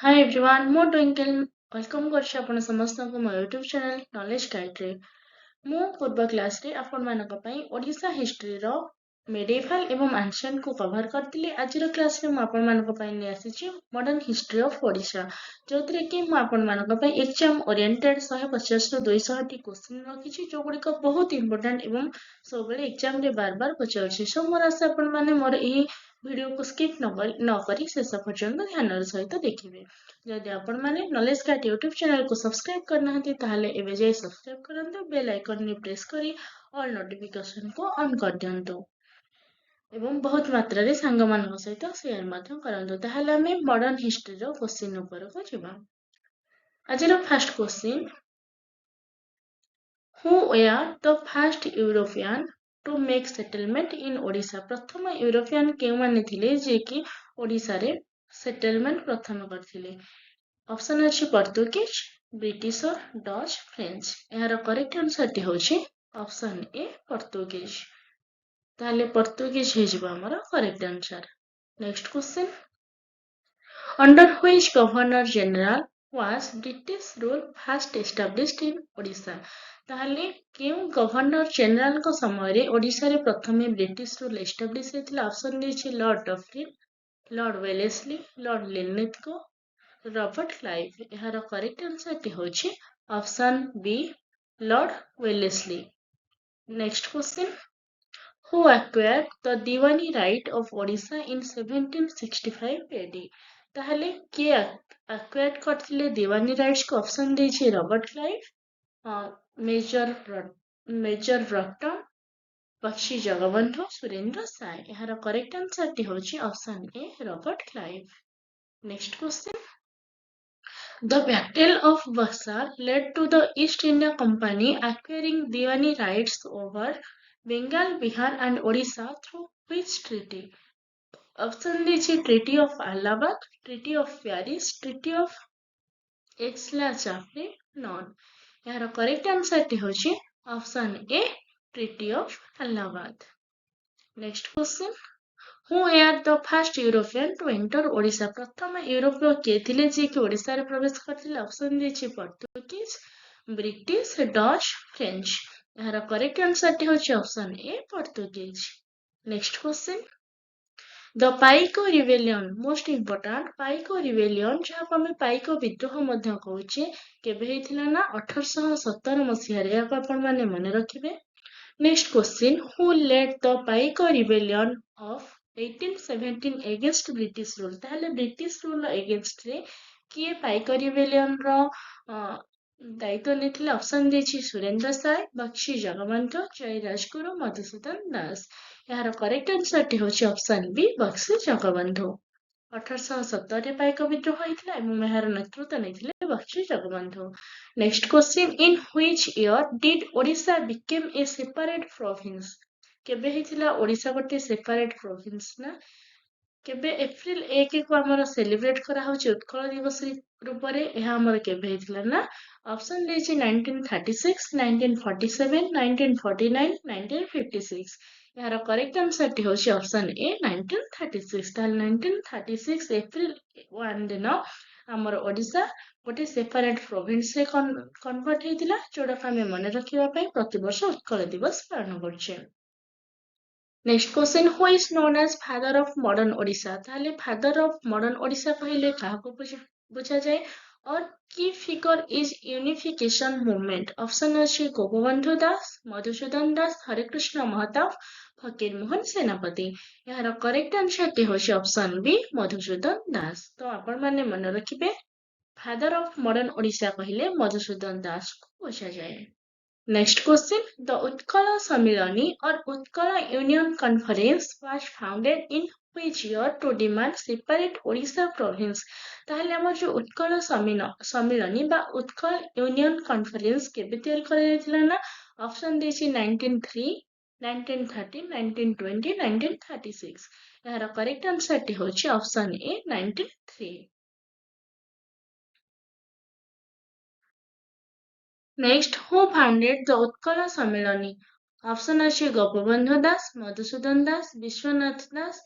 Hi everyone, ମୁଁ Twinkle welcome କରୁଛି ଆପଣ ସମସ୍ତଙ୍କୁ ମୋ YouTube channel Knowledge Guide ରେ। ମୁଁ ପୂର୍ବ କ୍ଲାସରେ ଆପଣମାନଙ୍କ ପାଇଁ ଓଡ଼ିଶା ହିଷ୍ଟ୍ରିର medieval ଏବଂ ancient କୁ କଭର କରିଥିଲି। ଆଜିର କ୍ଲାସରେ ମୁଁ ଆପଣମାନଙ୍କ ପାଇଁ ନେଇ ଆସିଛି modern history of ଓଡ଼ିଶା, ଯୋଉଥିରେ କି ମୁଁ ଆପଣମାନଙ୍କ ପାଇଁ exam oriented 150 ରୁ 200 ଟି କ୍ୱେଶ୍ଚିନ୍ ରଖିଛି, ଯୋଉଗୁଡ଼ିକ ବହୁତ ଇମ୍ପୋର୍ଟାଣ୍ଟ ଏବଂ ସବୁବେଳେ exam ରେ ବାରବାର ପଚାରୁଛି। ସୋ ମୋର ଆଶା ଆପଣମାନେ ମୋର ଏହି ଭିଡ଼ିଓକୁ ସ୍କିପ୍ ନ କରି ଶେଷ ପର୍ଯ୍ୟନ୍ତ ଧ୍ୟାନର ସହିତ ଦେଖିବେ। ଯଦି ଆପଣମାନେ ନଲେଜ ଗାଇଡ୍ ୟୁଟ୍ୟୁବ ଚ୍ୟାନେଲକୁ ସବସ୍କ୍ରାଇବ୍ କରିନାହାନ୍ତି ତାହେଲେ ଏବେ ଯାଇ ସବସ୍କ୍ରାଇବ୍ କରନ୍ତୁ, ବେଲ୍ ଆଇକନ୍ରେ ପ୍ରେସ୍ କରି ଅଲ୍ ନୋଟିଫିକେସନକୁ ଅନ୍ କରିଦିଅନ୍ତୁ ଏବଂ ବହୁତ ମାତ୍ରାରେ ସାଙ୍ଗମାନଙ୍କ ସହିତ ସେୟାର ମଧ୍ୟ କରନ୍ତୁ। ତାହେଲେ ଆମେ ମଡର୍ଣ୍ଣ ହିଷ୍ଟ୍ରିର କ୍ୱେଶ୍ଚିନ୍ ଉପରକୁ ଯିବା। ଆଜିର first question, Who were the first European to make settlement in Odisha? ପ୍ରଥମ ୟୁରୋପିଆନ୍ କେଉଁମାନେ ଥିଲେ ଯିଏକି ଓଡ଼ିଶାରେ ସେଟଲମେଣ୍ଟ ପ୍ରଥମେ କରିଥିଲେ? ଅପସନ୍ ଅଛି ପର୍ତ୍ତୁଗୀଜ, ବ୍ରିଟିଶ, ଡଚ୍, ଫ୍ରେଞ୍ଚ। ଏହାର କରେକ୍ଟ ଆନ୍ସରଟି ହେଉଛି ଅପସନ୍ ଏ ପର୍ତ୍ତୁଗୀଜ। ତାହେଲେ ପର୍ତ୍ତୁଗୀଜ ହେଇଯିବ ଆମର correct answer. Next question, Under which Governor General was British rule first established in Odisha? ତାହେଲେ କେଉଁ ଗଭର୍ଣ୍ଣର ଜେନେରାଲଙ୍କ ସମୟରେ ଓଡ଼ିଶାରେ ପ୍ରଥମେ ବ୍ରିଟିଶ ରୁଲ ଏଷ୍ଟାବ୍ଲିଶ ହେଇଥିଲା? ଅପସନ୍ ଦେଇଛି Lord Dufferin, Lord Wellesley, Lord Linlithgow, Robert Clive. ଏହାର କରେକ୍ଟ ଆନ୍ସରଟି ହେଉଛି option B Lord Wellesley. Next question, Who acquired the Diwani right of Odisha in 1765 AD? ତାହେଲେ କିଏ ଆକ୍ୱାୟାର୍ଡ କରିଥିଲେ ଦିୱାନି ରାଇଟ୍ସକୁ? ଅପସନ୍ ଦେଇଛି Robert Clive, major Rockton, Bakshi Jagabandhu, Surendra Sai. ଏହାର କରେକ୍ଟ ଆନ୍ସରଟି ହେଉଛି option A Robert Clive. Next question, The Battle of Buxar led to the East India Company acquiring Diwani rights over Bengal, Bihar and Odisha through which treaty? Option ଦେଇଛି Treaty of Allahabad, Treaty of Paris, Treaty of Aix-la-Chapelle, none. ଏହାର correct ଆନ୍ସରଟି ହେଉଛି option A Treaty of Allahabad. Next question, Who were the first European to enter Odisha? ପ୍ରଥମ ୟୁରୋପୀୟ କିଏ ଥିଲେ ଯିଏକି ଓଡ଼ିଶାରେ ପ୍ରବେଶ କରିଥିଲେ? ଅପସନ୍ ଦେଇଛି ପର୍ତ୍ତୁଗୀଜ, ବ୍ରିଟିଶ, ଡଚ୍, ଫ୍ରେଞ୍ଚ। ଏହାର କରେକ୍ଟ ଆନ୍ସରଟି ହେଉଛି option A Portuguese. Next question, The Paika rebellion, most important Paika rebellion, ଯାହାକୁ ଆମେ ପାଇକ ବିଦ୍ରୋହ ମଧ୍ୟ କହୁଛେ, କେବେ ହେଇଥିଲା ନା 1817 ମସିହାରେ। ଏହାକୁ ଆପଣମାନେ ମନେ ରଖିବେ। Next question, Who led the Paika rebellion of 1817 against British rule? ତାହେଲେ ବ୍ରିଟିଶ ରୁଲ ଏଗେନଷ୍ଟରେ କିଏ ପାଇକ ରିବେଲିୟନର ଦାୟିତ୍ୱ ନେଇଥିଲେ? ଅପସନ୍ ଦେଇଛି ସୁରେନ୍ଦ୍ର ସାଏ, ବକ୍ସି ଜଗବନ୍ଧୁ, ଜୟ ରାଜଗୁରୁ, ମଧୁସୂଦନ ଦାସ। ଏହାର କରେକ୍ଟ ଆନ୍ସରଟି ହେଉଛି ଅପସନ୍ ବି ବକ୍ସି ଜଗବନ୍ଧୁ। 1817ରେ ପାଇକ ବିଦ୍ରୋହ ହୋଇଥିଲା ଏବଂ ଏହାର ନେତୃତ୍ୱ ନେଇଥିଲେ Bakshi Jagabandhu. Next question, In which year did Odisha became a separate province? କେବେ ହେଇଥିଲା ଓଡ଼ିଶା ଗୋଟେ ସେପାରେଟ ପ୍ରୋଭିନ୍ସ ନା? କେବେ ଏପ୍ରିଲ 1କୁ ଆମର ସେଲିବ୍ରେଟ କରାହଉଛି ଉତ୍କଳ ଦିବସ ରୂପରେ? ଏହା ଆମର କେବେ ହେଇଥିଲା ନା? ଅପସନ୍ ଦେଇଛି 1936, 1947, 1949, 1956। ଏହାର କରେକ୍ଟ ଆନ୍ସରଟି ହେଉଛି ଅପସନ୍ ଏ 1936। ତାହେଲେ 1936 ଏପ୍ରିଲ 1 ଦିନ ଆମର ଓଡ଼ିଶା ଗୋଟେ ସେପାରେଟ ପ୍ରୋଭିନ୍ସରେ କନଭର୍ଟ ହେଇଥିଲା, ଯୋଉଟାକୁ ଆମେ ମନେ ରଖିବା ପାଇଁ ପ୍ରତିବର୍ଷ ଉତ୍କଳ ଦିବସ ପାଳନ କରୁଛେ। Next question, Who is known as father of modern Odisha? ତାହେଲେ ଫାଦର ଅଫ୍ ମଡର୍ଣ୍ଣ ଓଡ଼ିଶା କହିଲେ କାହାକୁ ବୁଝାଯାଏ? Or key figure is unification movement? Option ଅଛି ଗୋପବନ୍ଧୁ ଦାସ, ମଧୁସୂଦନ ଦାସ, ହରେକୃଷ୍ଣ ମହତାବ, ଫକୀର ମୋହନ ସେନାପତି। ଏହାର କରେକ୍ଟ ଆନ୍ସରଟି ହେଉଛି ଅପସନ୍ ବି ମଧୁସୂଦନ ଦାସ। ତ ଆପଣମାନେ ମନେ ରଖିବେ, ଫାଦର ଅଫ୍ ମଡର୍ଣ୍ଣ ଓଡ଼ିଶା କହିଲେ Madhusudan ଦାସକୁ ବୁଝାଯାଏ। Next question, the Utkala Samilani or Utkala Union Conference was founded in which year to demand separate Odisha province? ତାହେଲେ ଆମର ଯୋଉ ଉତ୍କଳ ସମ୍ମିଳନୀ ବା ଉତ୍କଳ ୟୁନିୟନ କନଫରେନ୍ସ କେବେ ତିଆରି କରାଯାଇଥିଲା ନା? ଅପସନ୍ ଦେଇଛି 1903, 1930, 1920, 1936। ଏହାର କରେକ୍ଟ ଆନ୍ସରଟି ହେଉଛି option A 1903। Next, who founded the Utkala Samilani? Option ଅଛି ଗୋପବନ୍ଧୁ ଦାସ, ମଧୁସୂଦନ ଦାସ, ବିଶ୍ୱନାଥ ଦାସ,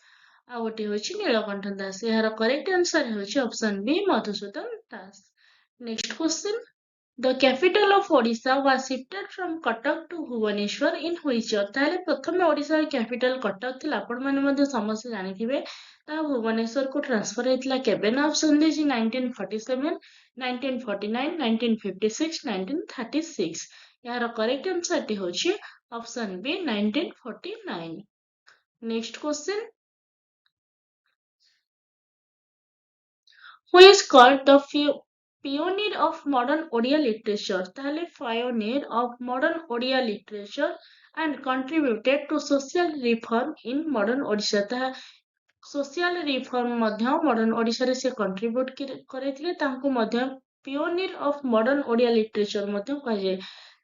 ଆଉ ଗୋଟେ ହେଉଛି ନୀଳକଣ୍ଠ ଦାସ। ଏହାର କରେକ୍ଟ ଆନ୍ସର ହେଉଛି option B Madhusudan Das. Next question, the capital of Odisha was shifted from Cuttack to Bhubaneswar in which year? ତାହେଲେ ପ୍ରଥମେ ଓଡ଼ିଶାର କ୍ୟାପିଟାଲ କଟକ ଥିଲା, ଆପଣମାନେ ମଧ୍ୟ ସମସ୍ତେ ଜାଣିଥିବେ। ତାହା ଭୁବନେଶ୍ୱରକୁ ଟ୍ରାନ୍ସଫର ହେଇଥିଲା କେବେ? ନା ଅପସନ୍ ଦେଇଛି 1947, 1949, 1956, 1936। ଏହାର କରେକ୍ଟ ଆନ୍ସରଟି ହେଉଛି option B 1949। Next question, who is called the pioneer of modern Odia literature? ତାହେଲେ pioneer of modern Odia literature and contributed to social reform in modern Odisha। ତାହା social reform ମଧ୍ୟ modern ଓଡ଼ିଶାରେ ସେ contribute କରିଥିଲେ, ତାଙ୍କୁ ମଧ୍ୟ pioneer of modern Odia literature ମଧ୍ୟ କୁହାଯାଏ।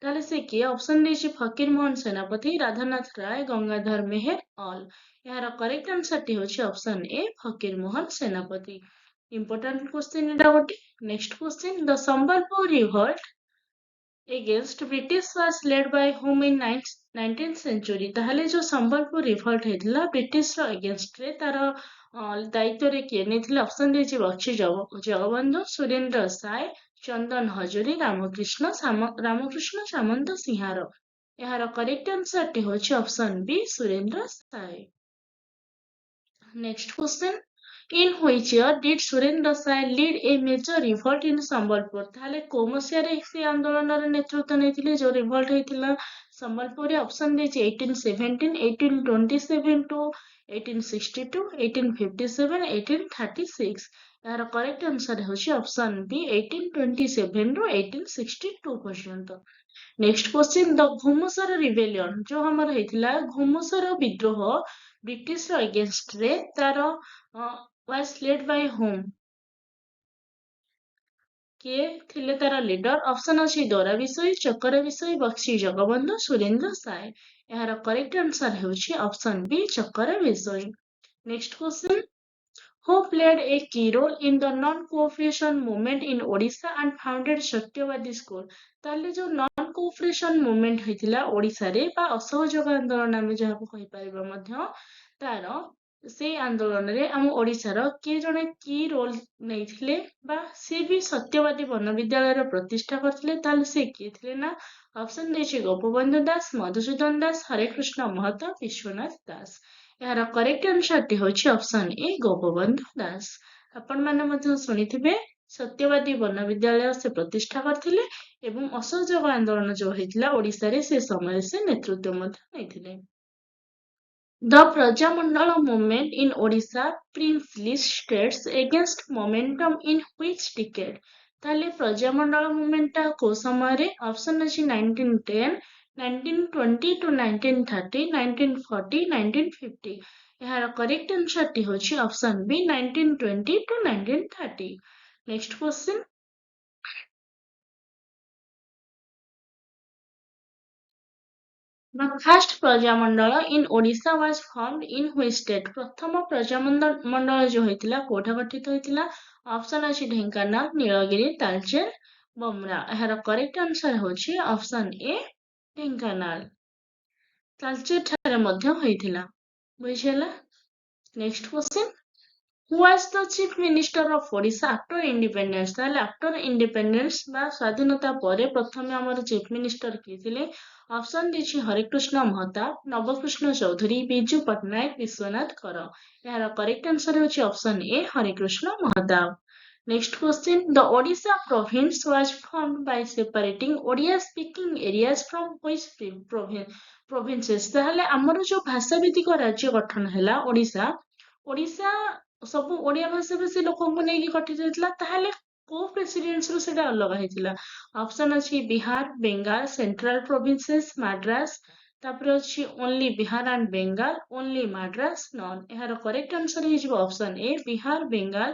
ତାହେଲେ ସେ କିଏ? ଅପସନ୍ ଦେଇଛି ଫକୀର ମୋହନ ସେନାପତି, ରାଧାନାଥ ରାୟ, ଗଙ୍ଗାଧର ମେହେର, ଅଲ୍। ଏହାର କରେକ୍ଟ ଆନ୍ସରଟି ହେଉଛି ଅପସନ୍ ଏ ଫକୀର ମୋହନ ସେନାପତି। Important question ଏଟା ଗୋଟେ। Next question, the Sambalpur revolt against British was led by whom in 19th century? ତାହେଲେ ଯୋଉ ସମ୍ବଲପୁର ରିଭଲ୍ଟ ହେଇଥିଲା ବ୍ରିଟିଶର ଏଗେନଷ୍ଟରେ, ତାର ଦାୟିତ୍ୱରେ କିଏ ନେଇଥିଲେ? ଅପସନ୍ ଦେଇଛି ବକ୍ସି ଜଗବନ୍ଧୁ, ସୁରେନ୍ଦ୍ର ସାଏ, ଚନ୍ଦନ ହଜୁରୀ, ରାମକୃଷ୍ଣ ସାମନ୍ତ ସିଂହାର। ଏହାର କରେକ୍ଟ ଆନ୍ସରଟି ହେଉଛି option B Surendra Sai. Next question, in which year did Surendra Sai lead a major revolt in Sambalpur? ତାହେଲେ କୋଉ ମସିହାରେ ସେ ଆନ୍ଦୋଳନର ନେତୃତ୍ୱ ନେଇଥିଲେ ଯୋଉ ରିଭଲ୍ଟ ହେଇଥିଲା ସମ୍ବଲପୁରରେ? ଅପସନ୍ ଦେଇଛି 1817, 1827 to 1862, 1857, 1836। ଏହାର କରେକ୍ଟ ଆନ୍ସର ହେଉଛି ଅପସନ୍ ବି 1827 ରୁ 1862 ପର୍ଯ୍ୟନ୍ତ। ନେକ୍ସଟ କ୍ୱେଶ୍ଚିନ୍, ଦ ଘୁମୁସର ରିବେଲିୟନ ଯୋଉ ଆମର ହେଇଥିଲା ଘୁମୁସର ବିଦ୍ରୋହ ବ୍ରିଟିଶର ଏଗେନଷ୍ଟରେ, ତାର was led by whom? କିଏ ଥିଲେ ତାର ଲିଡର? ଅପସନ୍ ଅଛି ଦୋରା ବିଷୋଇ, ଚକର ବିଷୋଇ, ବକ୍ସି ଜଗବନ୍ଧୁ, ସୁରେନ୍ଦ୍ର ସାଏ। ଏହାର କରେକ୍ଟ ଆନ୍ସର ହେଉଛି option B Chakara Bisoi. Next question, who played a key role in the non-cooperation movement in Odisha and founded Satyabadi school? ତାହେଲେ ଯୋଉ ନନ୍ କୋଅପରେସନ ମୁଭମେଣ୍ଟ ହେଇଥିଲା ଓଡ଼ିଶାରେ ବା ଅସହଯୋଗ ଆନ୍ଦୋଳନ ଆମେ ଯାହାକୁ କହିପାରିବା ମଧ୍ୟ, ତାର ସେଇ ଆନ୍ଦୋଳନରେ ଆମ ଓଡ଼ିଶାର କିଏ ଜଣେ କି ରୋଲ ନେଇଥିଲେ ବା ସିଏ ବି ସତ୍ୟବାଦୀ ବନ ବିଦ୍ୟାଳୟର ପ୍ରତିଷ୍ଠା କରିଥିଲେ? ତାହେଲେ ସେ କିଏ ଥିଲେ? ନା ଅପସନ୍ ଦେଇଛି ଗୋପବନ୍ଧୁ ଦାସ, ମଧୁସୂଦନ ଦାସ, ହରେକୃଷ୍ଣ ମହତ, ବିଶ୍ୱନାଥ ଦାସ। ଏହାର କରେକ୍ଟ ଆନ୍ସରଟି ହେଉଛି ଅପସନ୍ ଏ ଗୋପବନ୍ଧୁ ଦାସ। ଆପଣମାନେ ମଧ୍ୟ ଶୁଣିଥିବେ ସତ୍ୟବାଦୀ ବନ ବିଦ୍ୟାଳୟ ସେ ପ୍ରତିଷ୍ଠା କରିଥିଲେ ଏବଂ ଅସହଯୋଗ ଆନ୍ଦୋଳନ ଯୋଉ ହେଇଥିଲା ଓଡ଼ିଶାରେ ସେ ସମୟରେ ସେ ନେତୃତ୍ୱ ମଧ୍ୟ ନେଇଥିଲେ। The Prajamandala movement in Odisha princely states against momentum in which decade? ତାହେଲେ ପ୍ରଜାମଣ୍ଡଳ ମୁଭମେଣ୍ଟଟା କୋଉ ସମୟରେ? ଅପସନ୍ ଅଛି 1910, 1920 to 1930, 1940, 1950। ଏହାର କରେକ୍ଟ ଆନ୍ସରଟି ହେଉଛି option B 1920 to 1930। Next question, the first Praja Mandal in Odisha was formed in which state? ପ୍ରଥମ ପ୍ରଜାମଣ୍ଡଳ ଯୋଉ ହେଇଥିଲା କୋଉଠା ଗଠିତ ହେଇଥିଲା? ଅପସନ୍ ଅଛି ଢେଙ୍କାନାଳ, ନୀଳଗିରି, ତାଳଚେର, ବମରା। ଏହାର କରେକ୍ଟ ଆନ୍ସର ହେଉଛି ଅପସନ୍ ଏ ଢେଙ୍କାନାଳ। ତାଳଚେର ଠାରେ ମଧ୍ୟ ହେଇଥିଲା। ବୁଝିହେଲା? Next question, who was the chief minister of Odisha after independence? ତାହେଲେ after independence ବା ସ୍ୱାଧୀନତା ପରେ ପ୍ରଥମେ ଆମର ଚିଫ ମିନିଷ୍ଟର କିଏ ଥିଲେ? ଅପସନ୍ ଦେଇଛି ହରେକୃଷ୍ଣ ମହତାବ, ନବକୃଷ୍ଣ ଚୌଧୁରୀ, ବିଜୁ ପଟ୍ଟନାୟକ, ବିଶ୍ୱନାଥ କର। ଏହାର କରେକ୍ଟ ଆନ୍ସର ହେଉଛି option A Harekrushna Mahtab. Next question, the Odisha province was formed by separating Odia speaking areas from which provinces? ତାହେଲେ ଆମର ଯୋଉ ଭାଷା ଭିତ୍ତିକ ରାଜ୍ୟ ଗଠନ ହେଲା ଓଡ଼ିଶା ସବୁ ଓଡ଼ିଆ ଭାଷାଭାଷୀ ଲୋକଙ୍କୁ ନେଇକି ଗଠିତ ହେଇଥିଲା। ତାହେଲେ କୋଉ ପ୍ରେସିଡେନ୍ସିରୁ ସେଟା ଅଲଗା ହେଇଥିଲା? ଅପସନ୍ ଅଛି ବିହାର, ବେଙ୍ଗାଲ, ସେଣ୍ଟ୍ରାଲ ପ୍ରୋଭିନ୍ସେସ୍, ମାଡ୍ରାସ, ତାପରେ ଅଛି only Bihar and Bengal, only Madras, none. ଏହାର କରେକ୍ଟ ଆନ୍ସର ହେଇଯିବ option A Bihar, Bengal,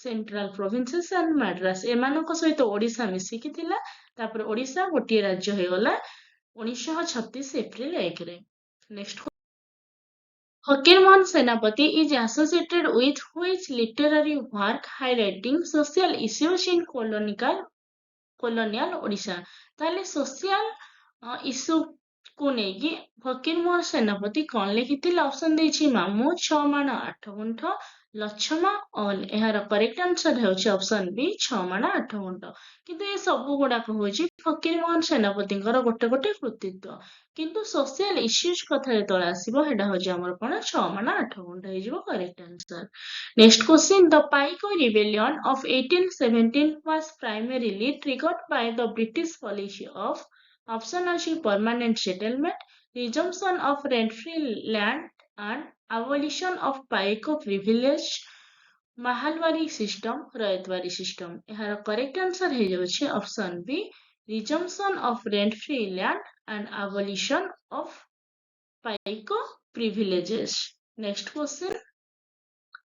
Central Provinces and Madras. ଏମାନଙ୍କ ସହିତ ଓଡ଼ିଶା ମିଶିକି ଥିଲା, ତାପରେ ଓଡ଼ିଶା ଗୋଟିଏ ରାଜ୍ୟ ହେଇଗଲା 1936 ଏପ୍ରିଲ 1ରେ। Next, Fakirmohan Senapati is associated with which literary work highlighting social issues in colonial Odisha? ତାହେଲେ social issue को नेकी फकीर मोहन सेनापति कौन लिखिथिले ऑप्शन देछि मामू 6 माण 8 गुंठ लछमा ऑल एहार करेक्ट आंसर हेउछि ऑप्शन बी 6 माण 8 गुंठ किंतु ए सब गुडाक होछि फकीर मोहन सेनापतिଙ୍କର गोटे गोटे कृतित्व किंतु सोशल इश्यूज कथा जेतळे आसीबो हेडा होछि हमर कोन 6 माण 8 गुंठ हे जिवो correct answer next question the Paika rebellion of 1817 was primarily triggered by the British policy of option ଅଛି permanent settlement, resumption of rent-free land and abolition of paiko privilege, Mahalwari system Ryotwari system ଏହାର correct answer ହେଇଯାଉଛି option B resumption of rent-free land and abolition of paiko privileges. Next question.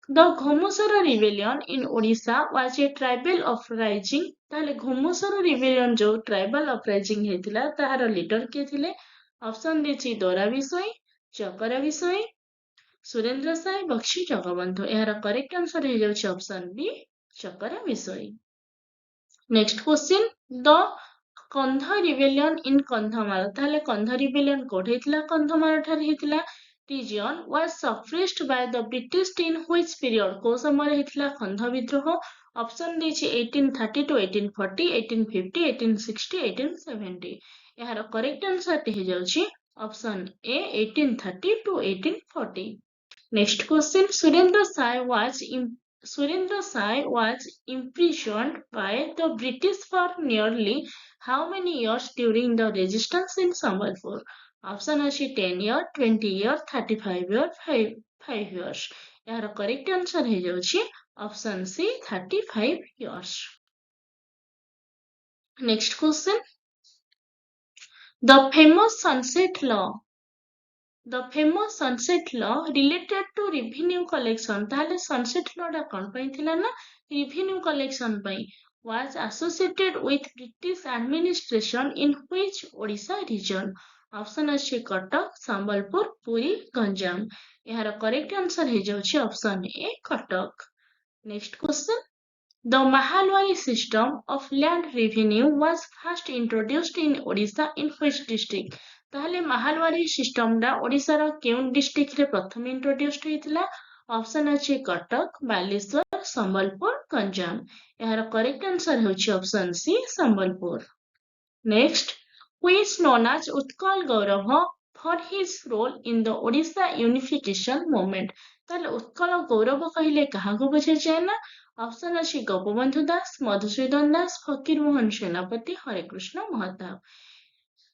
The Ghomusara rebellion in Odisha was a tribal uprising. ताहले Ghumusar rebellion जो tribal uprising हेतिला ताहार leader के थिले option देछि दोरा विषय चकरा विषय सुरेंद्र साई बख्शी जगबंधु एहार करेक्ट आंसर हे जाउछि ऑप्शन बी चकरा विषय नेक्स्ट क्वेश्चन द कंधा rebellion in कंधमाल ताहले कंधा rebellion कोठ हेतिला कंधमाल ठार हेतिला region was suppressed by the British in which period को समय हेतिला कंधा विद्रोह ऑप्शन देछि 1830 to 1840 1850 1860 1870 एहार करेक्ट आंसर हे जाउछि option A 1830 to 1840 next question Surendra Sai was imprisoned by the British for nearly how many years during the resistance in Sambalpur? Option अछि 10 year, 20 year, 35 year, 5 years. यार correct answer हे जाउछि option C 35 years. Next question The famous sunset law related to revenue collection ताहले sunset law टा कोन पई थिला ना revenue collection पई was associated with British administration in which Odisha region option अछि कटक संबलपुर पुरी गंजाम एहार करेक्ट आंसर हे जाउछि option A Cuttack next question The Mahalwari system of land revenue was first introduced in Odisha in which district? ताहले mahalwari system दा ओडिसा रो केउन district रे प्रथम introduced हेतिला option अछि कटक बालेश्वर संबलपुर गंजाम एहार करेक्ट आंसर होछि option C Sambalpur next who is known as Utkal Gaurav for his role in the Odisha unification movement ताहले उत्कल गौरव कहिले काहाको बुझाଯାଏ ना ऑप्शन अछि गोपबंधु दास मधुसूदन दास फकीर मोहन सेनापति हरेकृष्ण महताब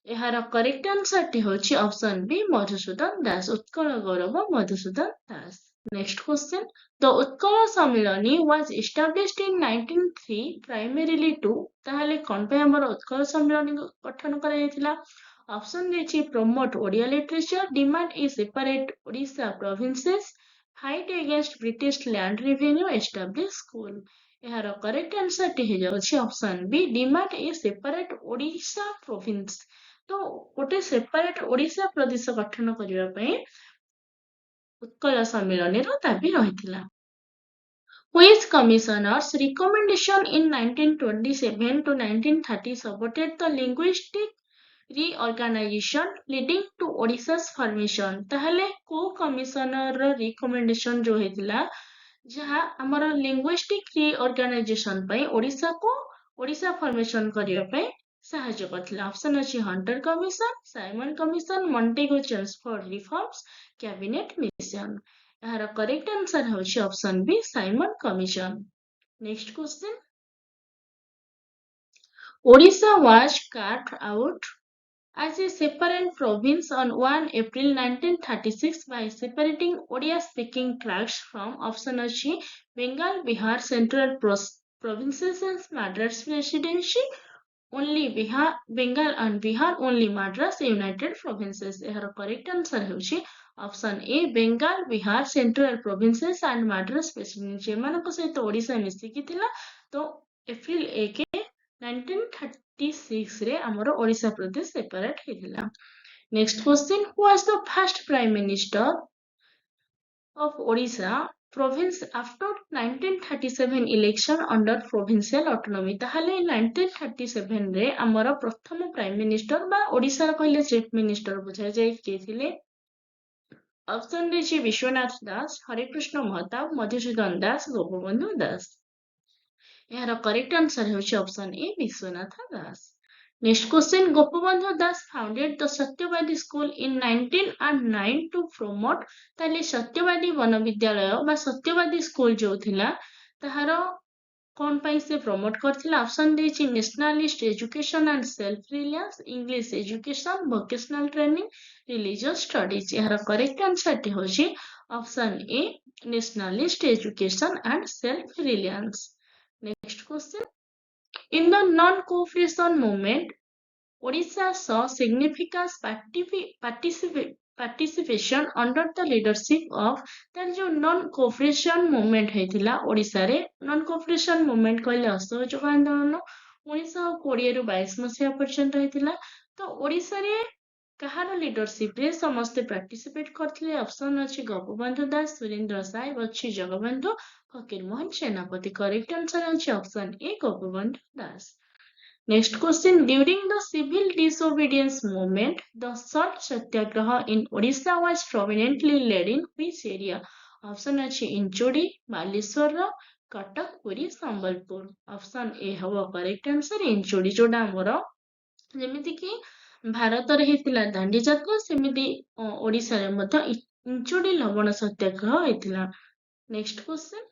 एहार करेक्ट आंसर टी होछि option B Madhusudan Das Utkal Gourav Madhusudan Das next question the Utkal Sammilani was established in 1903 primarily to ताहले कोन पे हमर उत्कल सम्मेलनी गठन करा जायतिला ऑप्शन देछि promote Odia literature demand a separate Odisha provinces fight against British land revenue establish school एहार करेक्ट आंसर टी हे जाउछि option B demand a separate Odisha province तो गोटे सेपरेट ओडिशा प्रदेश गठन करिवा पई उत्कल सम्मेलन रो दाबी रहितिला Which commissioners recommendation in 1927 to 1930 supported the linguistic reorganization leading to Odisha's formation ताहले को कमिशनर रिकमेंडेशन जो हेतिला जहा हमर लिंग्विस्टिक रिऑर्गेनाइजेशन पई ओडिशा फॉर्मेशन करिया पई सहायता करथिला ऑप्शन अछि Hunter Commission Simon Commission Montagu Chelmsford Reforms Cabinet Mission एहार करेक्ट आंसर होछि option B Simon Commission next question Odisha was carved out as a separate province on 1 April 1936 by separating Odia-speaking tracts from option अछि Bengal, Bihar, Central provinces and Madras Presidency. Only Bengal and Bihar, only Madras United Provinces. एहार correct answer होछि option A Bengal, Bihar, Central provinces and Madras Presidency एमानक सहित ओडिशा मिसिकी थिला तो April 1 1936 रे हमर ओडिशा प्रदेश separate हेतिला next question who was the first prime minister of Odisha province after 1937 election under provincial autonomy ताहले 1937 रे हमर प्रथम प्राइम मिनिस्टर बा ओडिसा कहले चीफ मिनिस्टर बुझा जाय के थिले ऑप्शन रे छी विश्वनाथ दास हरिकृष्ण महताब मधुसूदन दास गोपबंधु दास यार करेक्ट आंसर होची option A Vishwanath Das next question Gopabandhu Das founded the सत्यवादी स्कूल इन 1909 टू प्रमोट ताले सत्यवादी वन विद्यालय बा सत्यवादी स्कूल जो थिला ताहार कौन पाई से प्रमोट करथिला ऑप्शन देछि nationalist education and self reliance English education vocational training religious studies यार करेक्ट आंसर टी होछि option A nationalist education and self reliance next question in the non-cooperation movement Odisha saw significant participation under the leadership of तार जो non cooperation movement हेतिला Odisha रे non cooperation movement कहले असहयोग आंदोलन 1920 रु 22 मसिया पर्यंत हेतिला तो ओडिसा रे कहार लीडरशिप रे समस्त पार्टिसिपेट करथिले ऑप्शन अछि गोपबंधु दास सुरेंद्र साय बच्ची जगबंधु फकीर मोहन सेनापति करेक्ट आंसर अछि option A Gopabandhu Das Next question. During the civil disobedience movement, the salt satyagraha in Odisha was prominently led in which area? Option अछि इंचोड़ी बालेश्वर कटक पुरी संबलपुर ऑप्शन ए हवा करेक्ट आंसर इंचोड़ी जोडा हमर जेमिति कि भारत रे हेतिला दांडी यात्रा सेमिति ओडिसा रे मत इंचोड़ी लवण सत्याग्रह हेतिला next question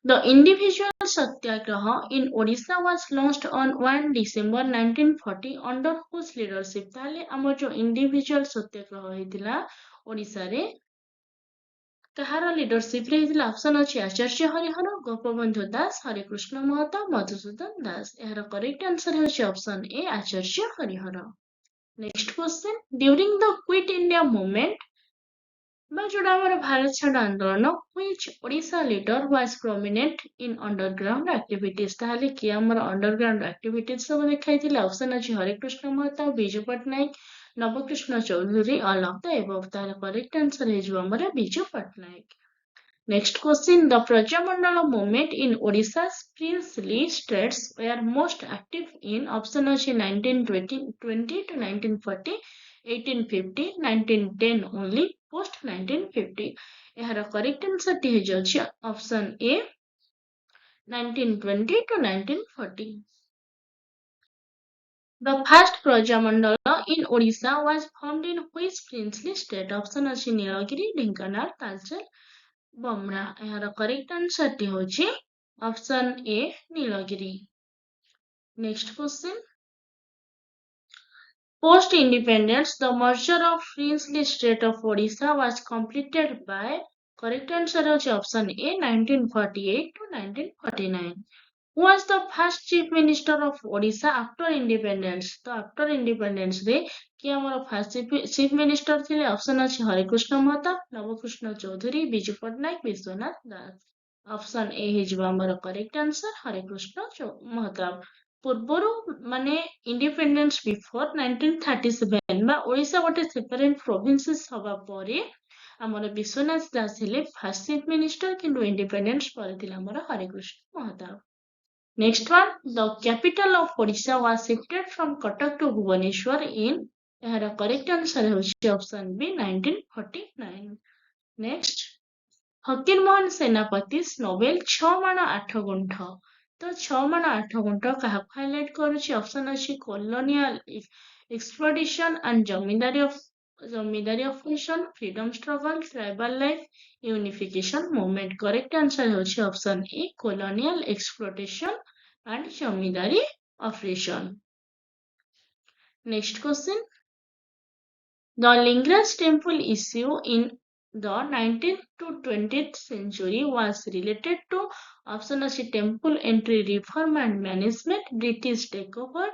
The individual satyagraha in Odisha was launched on 1 December 1940 under whose leadership? ताले हमर जो individual सत्याग्रह हेतिला ओडिसा रे कहार लीडरशिप रे हेतिला ऑप्शन अछि आचार्य हरिहर गोपबंधु दास हरिकृष्ण महता मधुसूदन दास यार करेक्ट आंसर अछि option A Acharya Harihar next question during the quit India movement जोड़ा हमारा भारत छाड़ आंदोलन which Odisha leader was prominent in underground activities ताहले कि हमर underground activities सब देखाइथिले ऑप्शन अछि Harikrishna Mahtab Biju Patnaik Nabakrushna Choudhury all of the above तार करेक्ट आंसर हे जो हमर Biju Patnaik next question the Prajamandal movement in Odisha princely states were most active in option अछि 1920 to 1940 1850 1910 only post 1950 यार करेक्ट आंसर टी हेजछि option A 1920 to 1940 The first Prajamandala in Odisha was formed in which princely state option अछि नीलगिरी ढेंकानाल तालचेर बमरा यार correct answer टी होछि option A Nilgiri next question Post independence, the merger of princely state of Odisha was completed by correct answer is option A 1948 to 1949. Who was the first chief minister of Odisha after independence? तो after independence रे कि हमर first chief minister थिले option अछि हरिकृष्ण महता नवकृष्ण चौधरी बिजू पटनायक विश्वनाथ दास option A हिजबा हमर correct answer Harikrishna महता पूर्वरु माने इंडिपेंडेंस बिफोर 1937 बा ओडिसा गोटे सेपरेट प्रोविंसेस हवा परे हमर विश्वनाथ दास हेले फर्स्ट चीफ मिनिस्टर किंतु इंडिपेंडेंस परे थिला हमर Harekrushna Mahtab next one the capital of Odisha was shifted from Cuttack to Bhubaneswar in यार करेक्ट आंसर होछि option B 1949 next Fakir Mohan सेनापति नोबेल 6 माण 8 गुंठ तो 6 माण 8 गुंठ कहा हाइलाइट करूछि ऑप्शन अछि colonial exploration and zamindari of nation freedom struggle tribal life unification movement correct answer होछि option A colonial exploration and zamindari operation next question the Lingaraj temple issue in the 19th to 20th century was related to option as temple entry reform and management British takeover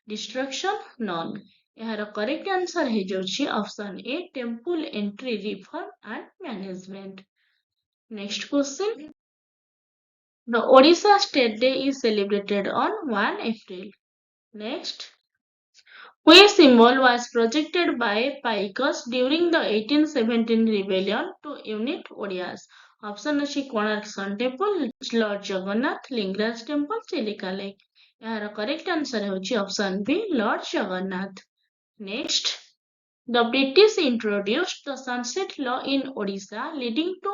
destruction none यार correct answer हे जोछि option A temple entry reform and management next question the Odisha state day is celebrated on 1 April next Which symbol was projected by Picus during the 1817 rebellion to unite Odias? Option अच्छी Konark sun temple, Lord Jagannath, Lingaraj temple, Chilika lake. यार correct answer होची option B Lord Jagannath. Next, the British introduced the sunset law in Odisha, leading to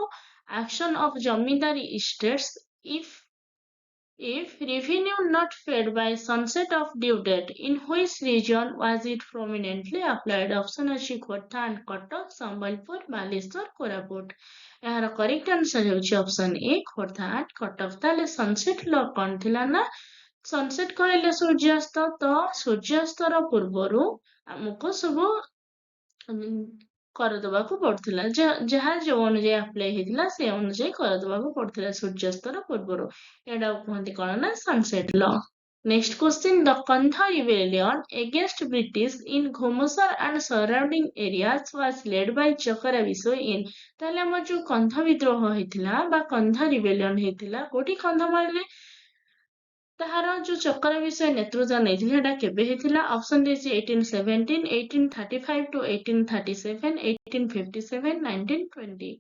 action of zamindari estates if revenue not paid by sunset of due date. In which region was it prominently applied? Option ଅଛି Khordha and Cuttack, Sambalpur, Balasore, Koraput. ଏହାର correct answer ହେଉଛି option A Khordha and Cuttack. ତାହେଲେ sunset ଲ କଣ ଥିଲା ନା sunset କହିଲେ ସୂର୍ଯ୍ୟାସ୍ତ, ତ ସୂର୍ଯ୍ୟାସ୍ତର ପୂର୍ବରୁ ଆମକୁ ସବୁ କରିଦବାକୁ ପଡୁଥିଲା ଯାହା ଯୋଉ ଅନୁଯାୟୀ ଆପ୍ଲାଏ ହେଇଥିଲା ସେ ଅନୁଯାୟୀ କରିଦବାକୁ ପଡୁଥିଲା ସୂର୍ଯ୍ୟାସ୍ତର ପୂର୍ବରୁ। ଏଟାକୁ କୁହନ୍ତି କଣ ନା sunset law. Next question, the Kandha rebellion against British in Ghumusar and surrounding areas was led by Chakara Bisoi in। ତାହେଲେ ଆମର ଯୋଉ କନ୍ଧ ବିଦ୍ରୋହ ହେଇଥିଲା ବା କନ୍ଧ ରିବେଲିୟନ ହେଇଥିଲା କୋଉଠି କନ୍ଧମାଳରେ ତାହାର ଯୋଉ ଚକ୍ର ବିଷୟ ନେତୃତ୍ୱ ନେଇଥିଲେ ସେଟା କେବେ ହେଇଥିଲା? ଅପସନ ଦେଇଛି 1817, 1835 to 1837, 1857, 1920।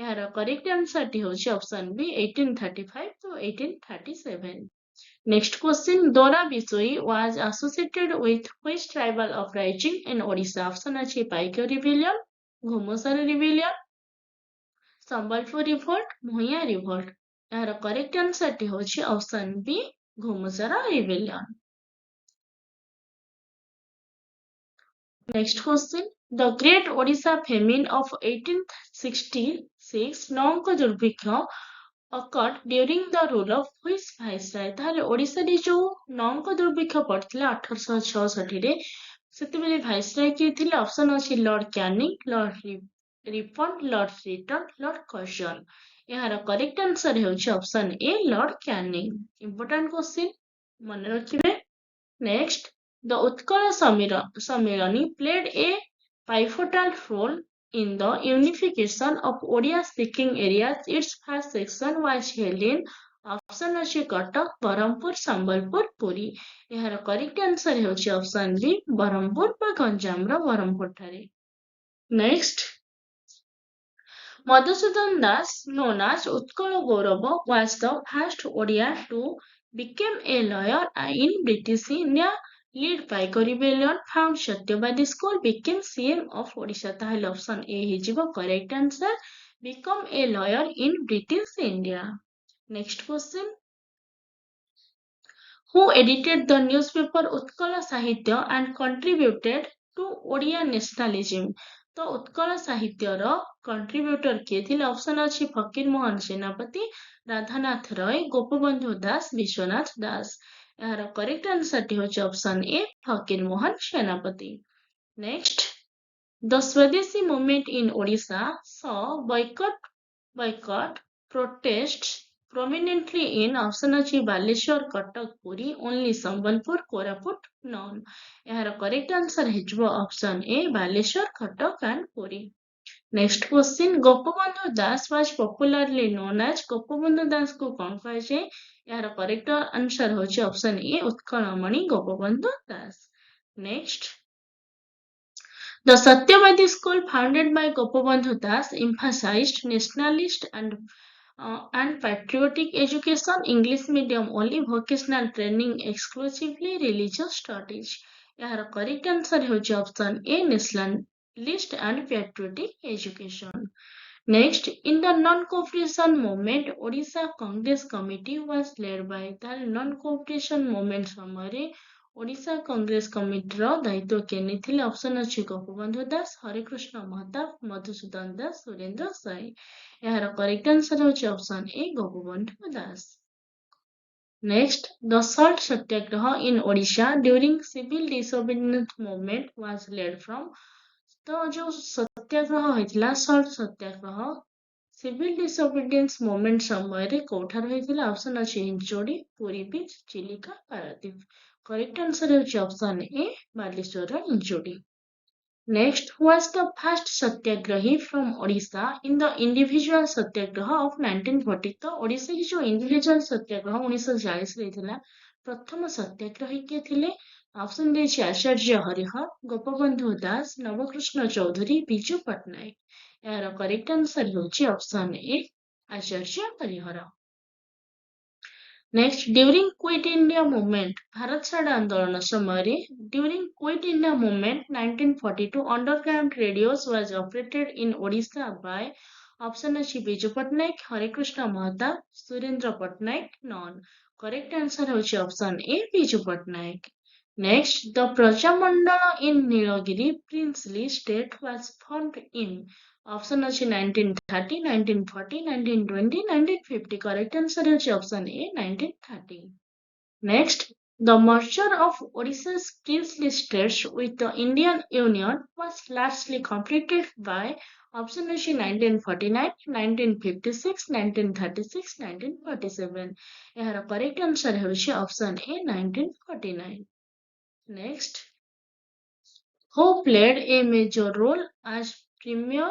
ଏହାର କରେକ୍ଟ ଆନ୍ସରଟି ହେଉଛି option B 1835 to 1837। Next question, Dora Bisoi was associated with which tribal uprising in Odisha? Option ଅଛି ପାଇକ rebellion, Ghumusar rebellion, Sambalpur revolt, Bhuyan revolt। ଏହାର କରେକ୍ଟ ଆନ୍ସରଟି ହେଉଛି option B Ghumusar rebellion। Next question, the Great Odisha Famine of 1866 ନଅଙ୍କ ଦୁର୍ଭିକ୍ଷ occurred during the rule of which viceroy? ତାହେଲେ ଓଡ଼ିଶାରେ ଯୋଉ ନଅଙ୍କ ଦୁର୍ଭିକ୍ଷ ପଡିଥିଲା 1866 ସେତେବେଳେ ଭାଇସରୟ କିଏ ଥିଲେ? ଅପସନ ଅଛି Lord Canning, Lord Ripon, Lord return, Lord Karjan. ଏହାର କରେକ୍ଟ ଆନ୍ସର ହେଉଛି ଅପସନ ଏ ଲର୍ଡ କ୍ୟାନିଂ। ଇମ୍ପୋର୍ଟାଣ୍ଟ କ୍ୱେଶ୍ଚିନ୍ ମନେ ରଖିବେ। Next, the Utkala Sammirani played a pivotal role in the unification of Odia-speaking areas. Its first section was held in option ଅଛି କଟକ, ବରହମପୁର, ସମ୍ବଲପୁର, ପୁରୀ। ଏହାର correct answer ହେଉଛି option ବି ବରହମପୁର ବା ଗଞ୍ଜାମର ବରହମପୁର ଠାରେ। Next, Madhusudan Das, known as Utkala Gaurava, was the first Odia to become a lawyer in British India. Lead Paiko rebellion, found Satyavadi school, became CM of Odisha। ତାହେଲେ option ଏ ହେଇଯିବ correct answer, become a lawyer in British India। Next question, who edited the newspaper Utkala Sahitya and contributed to Odia nationalism? ତ ଉତ୍କଳ ସାହିତ୍ୟର କଣ୍ଟ୍ରିବ୍ୟୁଟର କିଏ ଥିଲେ? Option ଅଛି ଫକୀର ମୋହନ ସେନାପତି, ରାଧାନାଥ ରୟ, ଗୋପବନ୍ଧୁ ଦାସ, ବିଶ୍ୱନାଥ ଦାସ। ଏହାର correct ଆନ୍ସରଟି ହେଉଛି option A Fakir Mohan Senapati. Next, the Swadeshi movement in Odisha saw boycott protests prominently in option ଅଛି Baleswar, Cuttack, Puri, only Sambalpur, Koraput, none। ଏହାର କରେକ୍ଟ ଆନ୍ସର ହେଇଯିବ option A Baleswar, Cuttack and Puri. Next question, Gopabandhu Das was popularly known as Gopabandhu ଦାସକୁ କଣ କୁହାଯାଏ? ଏହାର କରେକ୍ଟ ଆନ୍ସର ହେଉଛି option A Utkalmani Gopabandhu Das. Next, the Satyavadi school founded by Gopabandhu Das emphasized nationalist and patriotic education, English medium only, vocational training exclusively, religious studies। ଏହାର correct answer ହେଉଛି option A nationalist and patriotic education। Next, in the non-cooperation movement, Odisha Congress Committee was led by। ତାହେଲେ non-cooperation movement ସମୟରେ ଓଡ଼ିଶା କଂଗ୍ରେସ କମିଟିର ଦାୟିତ୍ୱ କିଏ ନେଇଥିଲେ? Option ଅଛି ଗୋପବନ୍ଧୁ ଦାସ, ହରେକୃଷ୍ଣ ମହତାବ, ମଧୁସୂଦନ ଦାସ, ସୁରେନ୍ଦ୍ର ସାଏ। ଏହାର କରେକ୍ଟ ଆନ୍ସର ହେଉଛି option A Gopabandhu Das. Next, the salt satyagraha in Odisha during civil disobedience movement was led from। ତ ଯୋଉ ସତ୍ୟାଗ୍ରହ ହେଇଥିଲା salt satyagraha civil disobedience movement ସମୟରେ କୋଉଠାରେ ହେଇଥିଲା? ଅପସନ ଅଛି Hinjodi, Puri beach, Chilika, Paradip. Correct answer ହେଉଛି ଅପସନ ଏ ବାଲେଶ୍ୱରର Hinjodi. Next, who was the first satyagrahi from Odisha in the individual satyagraha of 1940? ତ ଓଡ଼ିଶାରେ ଯୋଉ individual satyagraha 1940 ହେଇଥିଲା ପ୍ରଥମ ସତ୍ୟାଗ୍ରହୀ କିଏ ଥିଲେ? ଅପସନ ଦେଇଛି ଆଚାର୍ଯ୍ୟ ହରିହର, ଗୋପବନ୍ଧୁ ଦାସ, ନବକୃଷ୍ଣ ଚୌଧୁରୀ, ବିଜୁ ପଟ୍ଟନାୟକ। ଏହାର କରେକ୍ଟ ଆନ୍ସର ହେଉଛି option A Acharya Harihar. Next during Quit India movement Bharat Chhad Andolan समय during Quit India movement 1942 underground radios was operated in Odisha by option अच्छी Biju Patnaik Harekrushna Mahtab Surendra Patnaik none correct answer होची option A Biju Patnaik. Next, the Prajamandala in Nilagiri princely state was formed in option ଅଛି 1930, 1940, 1920, 1950. Correct answer is option A 1930. Next, the merger of Odisha's princely states with the Indian Union was largely completed by option ଅଛି 1949, 1956, 1936, 1947. ଏହାର correct answer ହେଉଛି option A 1949. Next, who played a major role as premier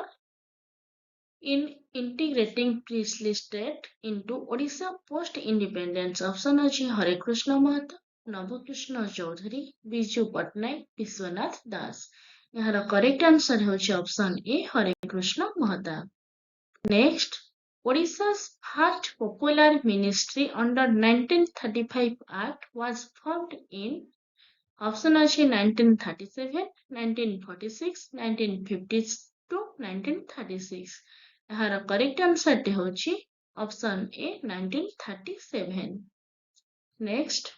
in integrating priestly state into Odisha post-independence? Option अछि हरेकृष्ण महतो, नवकृष्ण चौधरी, बिजू पट्टनायक, विश्वनाथ दास। एହାର correct answer होछि option A Harekrushna Mahtab. Next, Odisha's first popular ministry under 1935 Act was formed in option ଅଛି 1937, 1946, 1952, 1936. ଏହାର correct answer ଟି ହେଉଛି option A 1937. Next,